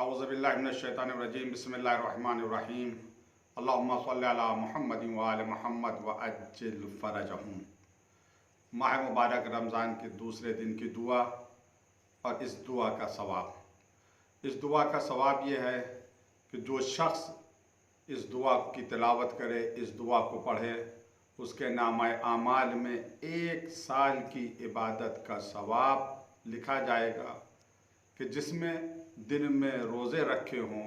औज़ुबिल्लाहिमिनश्शैतानिर्रजीम बिस्मिल्लाहिर्रहमानिर्रहीम अल्लाहुम्मा सल्लि अला मुहम्मद व आले मुहम्मद व अज्जिल फ़रजहुम। माह मुबारक रमज़ान के दूसरे दिन की दुआ और इस दुआ का सवाब। इस दुआ का सवाब ये है कि जो शख्स इस दुआ की तिलावत करे, इस दुआ को पढ़े, उसके नामाए आमाल में 1 साल की इबादत का सवाब लिखा जाएगा कि जिसमें दिन में रोज़े रखे हों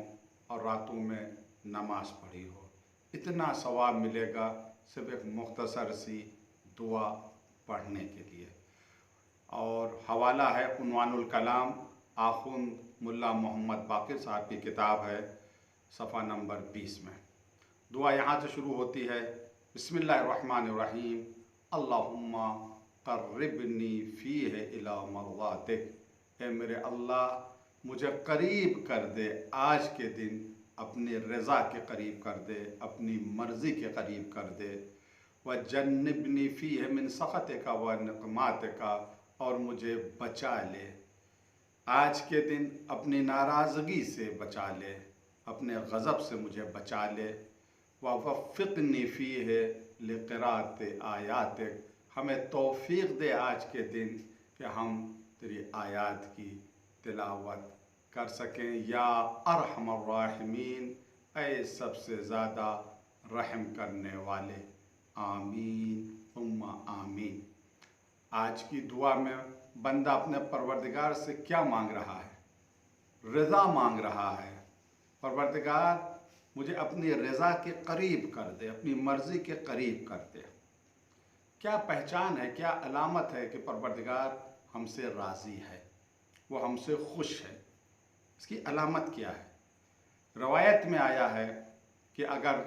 और रातों में नमाज पढ़ी हो। इतना सवाब मिलेगा सिर्फ एक मुख्तसर सी दुआ पढ़ने के लिए। और हवाला है उन्वानुल कलाम, आखुंद मुल्ला मोहम्मद बाक़िर साहब की किताब है, सफ़ा नंबर 20 में। दुआ यहाँ से शुरू होती है, बिस्मिल्लाहिर्रहमानिर्रहीम अल्लाहुम्मा क़र्रिबनी फ़ीह इला मर्ज़ातिक। ए मेरे अल्लाह, मुझे करीब कर दे आज के दिन, अपनी रज़ा के करीब कर दे, अपनी मर्ज़ी के करीब कर दे। व जन्निबनी फ़ीह मिन सख़तिका व निक़मातिका, और मुझे बचा ले आज के दिन अपनी नाराज़गी से बचा ले, अपने गज़ब से मुझे बचा ले। वफ़्फ़िक़नी फ़ीह लिक़राअत आयातिक, हमें तौफ़ीक़ दे आज के दिन कि हम तेरी आयात की तिलावत कर सकें। या अरहमर राहिमीन, ऐ सबसे ज़्यादा रहम करने वाले, आमीन उम्मा आमीन। आज की दुआ में बंदा अपने परवरदिगार से क्या मांग रहा है? रज़ा मांग रहा है। परवरदिगार मुझे अपनी रज़ा के करीब कर दे, अपनी मर्ज़ी के करीब कर दे। क्या पहचान है, क्या अलामत है कि परवरदिगार हमसे राज़ी है, वो हमसे खुश है? इसकी अलामत क्या है? रवायत में आया है कि अगर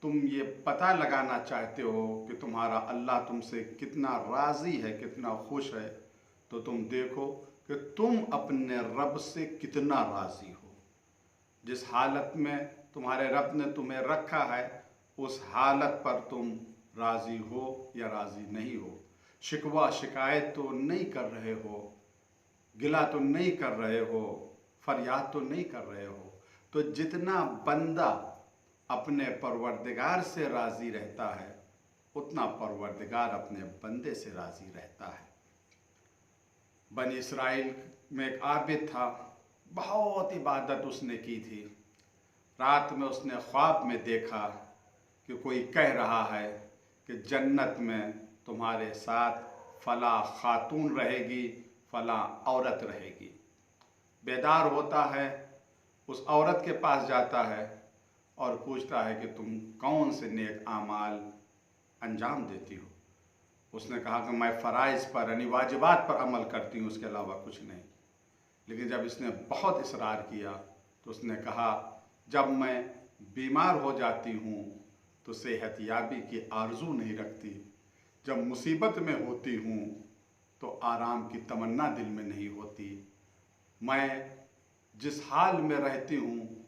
तुम ये पता लगाना चाहते हो कि तुम्हारा अल्लाह तुमसे कितना राज़ी है, कितना खुश है, तो तुम देखो कि तुम अपने रब से कितना राज़ी हो। जिस हालत में तुम्हारे रब ने तुम्हें रखा है, उस हालत पर तुम राज़ी हो या राज़ी नहीं हो। शिकवा शिकायत तो नहीं कर रहे हो, गिला तो नहीं कर रहे हो, फरियाद तो नहीं कर रहे हो। तो जितना बंदा अपने परवरदिगार से राज़ी रहता है, उतना परवरदिगार अपने बंदे से राज़ी रहता है। बनी इसराइल में एक आबिद था, बहुत इबादत उसने की थी। रात में उसने ख्वाब में देखा कि कोई कह रहा है कि जन्नत में तुम्हारे साथ फ़ला खातून रहेगी, फ़ला औरत रहेगी। बेदार होता है, उस औरत के पास जाता है और पूछता है कि तुम कौन से नेक आमाल अंजाम देती हो? उसने कहा कि मैं फ़राइज़ पर यानी वाजिबात पर अमल करती हूँ, उसके अलावा कुछ नहीं। लेकिन जब इसने बहुत इसरार किया तो उसने कहा, जब मैं बीमार हो जाती हूँ तो सेहतयाबी की आरज़ू नहीं रखती, जब मुसीबत में होती हूँ तो आराम की तमन्ना दिल में नहीं होती। मैं जिस हाल में रहती हूँ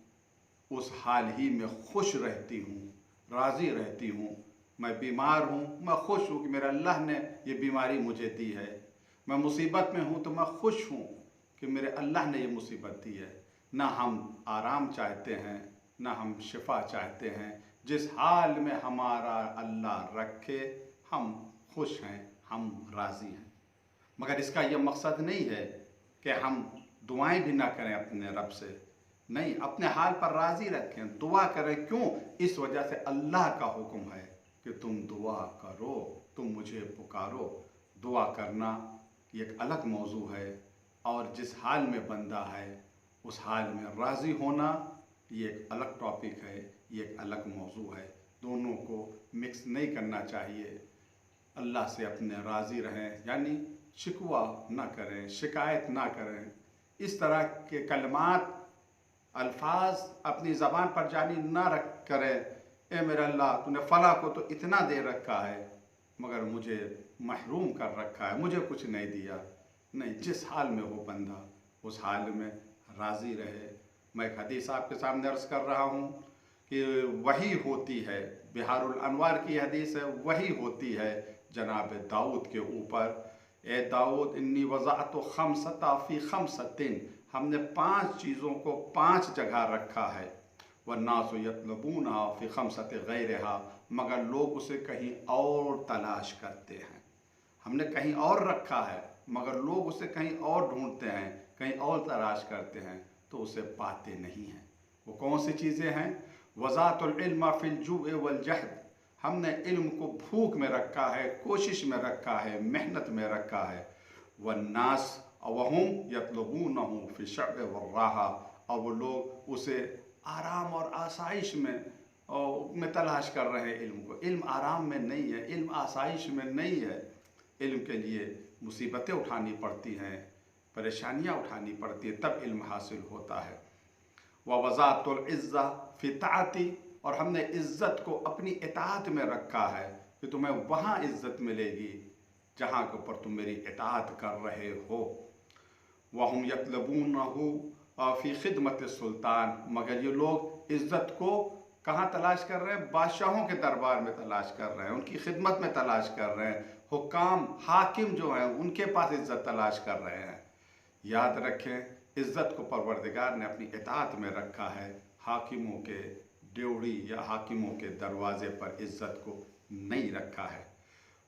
उस हाल ही में खुश रहती हूँ, राज़ी रहती हूँ। मैं बीमार हूँ, मैं खुश हूँ कि मेरे अल्लाह ने ये बीमारी मुझे दी है। मैं मुसीबत में हूँ तो मैं खुश हूँ कि मेरे अल्लाह ने ये मुसीबत दी है। ना हम आराम चाहते हैं, ना हम शिफा चाहते हैं। जिस हाल में हमारा अल्लाह रखे, हम खुश हैं, हम राज़ी हैं। मगर इसका यह मकसद नहीं है कि हम दुआएं भी ना करें अपने रब से। नहीं, अपने हाल पर राज़ी रखें, दुआ करें। क्यों? इस वजह से अल्लाह का हुक्म है कि तुम दुआ करो, तुम मुझे पुकारो। दुआ करना ये एक अलग मौजू है, और जिस हाल में बंदा है उस हाल में राज़ी होना ये एक अलग टॉपिक है, ये एक अलग मौजू है। दोनों को मिक्स नहीं करना चाहिए। अल्लाह से अपने राज़ी रहें, यानी शिकवा ना करें, शिकायत ना करें। इस तरह के कलमात, अल्फाज अपनी ज़बान पर जारी ना रख करें। ए मेरे अल्लाह, तूने फ़ला को तो इतना दे रखा है मगर मुझे महरूम कर रखा है, मुझे कुछ नहीं दिया। नहीं, जिस हाल में हो बंदा उस हाल में राज़ी रहे। मैं एक हदीस आपके सामने अर्ज़ कर रहा हूँ कि वही होती है, बिहारुल अनवार की हदीस है, वही होती है जनाब दाऊद के ऊपर। ए दाऊद, इन्नी वज़अतु खम्सता फ़ी खम्सतिन, हमने 5 चीज़ों को 5 जगह रखा है। वन्नासु यतलबूनहा फ़ी ख़म्सति ग़ैरिहा, मगर लोग उसे कहीं और तलाश करते हैं। हमने कहीं और रखा है मगर लोग उसे कहीं और ढूंढते हैं, कहीं और तलाश करते हैं तो उसे पाते नहीं हैं। वो कौन सी चीज़ें हैं? वज़ातुल इल्म फ़िल जुज़ वल जहद, हमने इल्म को भूख में रखा है, कोशिश में रखा है, मेहनत में रखा है। वन्नास वहुम यतलबूनहु फ़ी शअब वर्राहा, और वो लोग उसे आराम और आसाइश में तलाश कर रहे हैं इल्म को। इल्म आराम में नहीं है, इल्म आसाइश में नहीं है। इल्म के लिए मुसीबतें उठानी पड़ती हैं, परेशानियां उठानी पड़ती हैं, तब इल्म हासिल होता है। वज़ातुल इज़्ज़ा फ़ी ताअती, और हमने इज़्ज़त को अपनी इताअत में रखा है कि तुम्हें वहाँ इज़्ज़त मिलेगी जहाँ के ऊपर तुम मेरी इताअत कर रहे हो। वहुम यतलबूनहु फ़ी खिदमत सुल्तान, मगर ये लोग इज़्ज़त को कहाँ तलाश कर रहे हैं? बादशाहों के दरबार में तलाश कर रहे हैं, उनकी खिदमत में तलाश कर रहे हैं। हुक्काम हाकिम जो हैं उनके पास इज़्ज़त तलाश कर रहे हैं। याद रखें, इज़्ज़त को परवरदिगार ने अपनी इताअत में रखा है, हाकिमों के ड्योढ़ी या हाकिमों के दरवाज़े पर इज़्ज़त को नहीं रखा है।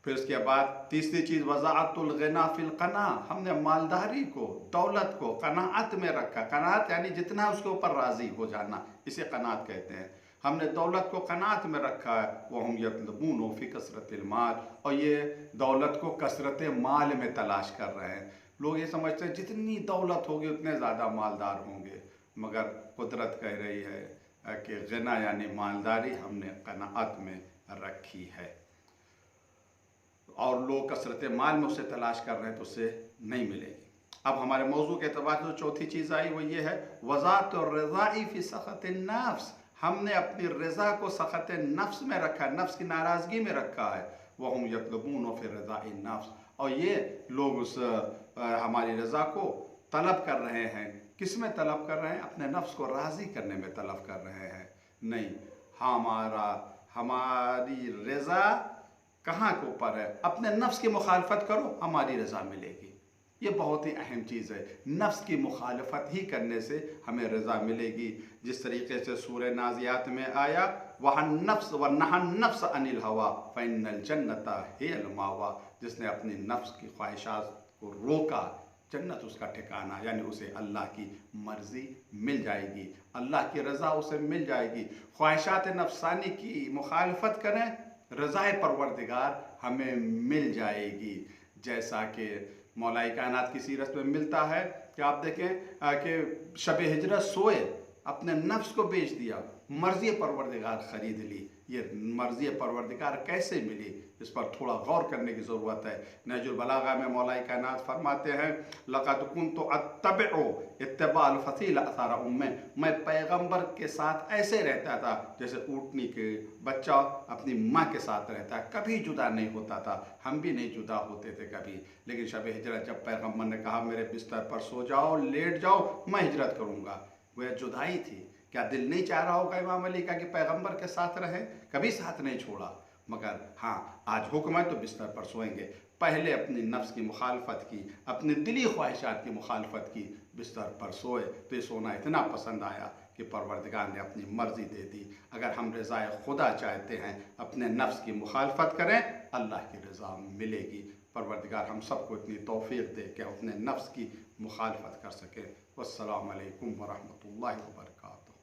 फिर उसके बाद तीसरी चीज़ वज़ाअतुल ग़िना फ़िल क़ना, हमने मालदारी को, दौलत को क़नाअत में रखा। क़नाअत यानी जितना उसके ऊपर राज़ी हो जाना, इसे क़नाअत कहते हैं। हमने दौलत को क़नाअत में रखा है। वहुम यतलबूनहु फ़ी कसरतिल माल, और ये दौलत को कसरत माल में तलाश कर रहे हैं। लोग ये समझते हैं जितनी दौलत होगी उतने ज़्यादा मालदार होंगे, मगर कुदरत कह रही है कि ग़िना यानी मालदारी हमने क़नाअत में रखी है। और लोग कसरत माल में उसे तलाश कर रहे हैं तो उसे नहीं मिलेगी। अब हमारे मौजू के एतबार से जो चौथी चीज़ आई वो ये है वज़ातुर रिज़ाई फ़ी सख़तिन नफ्स, हमने अपनी रज़ा को सख़त नफ्स में रखा है, नफ्स की नाराज़गी में रखा है। वहुम यतलबून फ़ी रज़ाइ नफ्स, और ये लोग उस हमारी रज़ा को तलब कर रहे हैं। किस में तलब कर रहे हैं? अपने नफ्स को राज़ी करने में तलब कर रहे हैं। नहीं, हमारी रज़ा कहाँ के ऊपर है? अपने नफ्स की मुखालफत करो, हमारी रज़ा मिलेगी। ये बहुत ही अहम चीज़ है। नफ्स की मुखालफत ही करने से हमें रज़ा मिलेगी। जिस तरीके से सूरह नाज़ियात में आया वनहन नफ्स अनिल हवा फ़इन्नल जन्नता हियल मावा, जिसने अपनी नफ्स की ख्वाहिशात को रोका, जन्नत उसका ठिकाना, यानी उसे अल्लाह की मर्ज़ी मिल जाएगी, अल्लाह की रज़ा उसे मिल जाएगी। ख्वाहिशात नफ्सानी की मुखालफत करें, रज़ाए परवरदिगार हमें मिल जाएगी। जैसा कि मौलाई कायनात की सीरत में मिलता है कि आप देखें कि शब हिजरत सोए, अपने नफ्स को बेच दिया, मर्ज़ी परवरदिगार ख़रीद ली। ये मर्ज़ी परवरदिगार कैसे मिली, इस पर थोड़ा गौर करने की ज़रूरत है। नहजुल बलागा में मौलाई कायनात फरमाते हैं लक़द कुन्तु अत्तबिउ इत्तिबाअल फ़सील असार उम्मे, मैं पैगम्बर के साथ ऐसे रहता था जैसे ऊँटनी के बच्चा अपनी माँ के साथ रहता है, कभी जुदा नहीं होता था। हम भी नहीं जुदा होते थे कभी। लेकिन शब हिजरत जब पैगम्बर ने कहा मेरे बिस्तर पर सो जाओ, लेट जाओ, मैं हिजरत करूँगा, वह जुदाई थी। क्या दिल नहीं चाह रहा होगा इमाम अली का कि पैगम्बर के साथ रहें? कभी साथ नहीं छोड़ा, मगर हाँ आज हुक्म है तो बिस्तर पर सोएंगे। पहले अपनी नफ्स की मुखालफत की, अपनी दिली ख्वाहिशात की मुखालफत की, बिस्तर पर सोए तो ये सोना इतना पसंद आया कि परवरदिगार ने अपनी मर्ज़ी दे दी। अगर हम रज़ाए खुदा चाहते हैं, अपने नफ्स की मुखालफत करें, अल्लाह की रज़ा मिलेगी। परवरदिगार हम सबको इतनी तौफीक दे कि अपने नफ्स की मुखालफत कर सकें। वस्सलामु अलैकुम वरहमतुल्लाहि वबरकातुहू।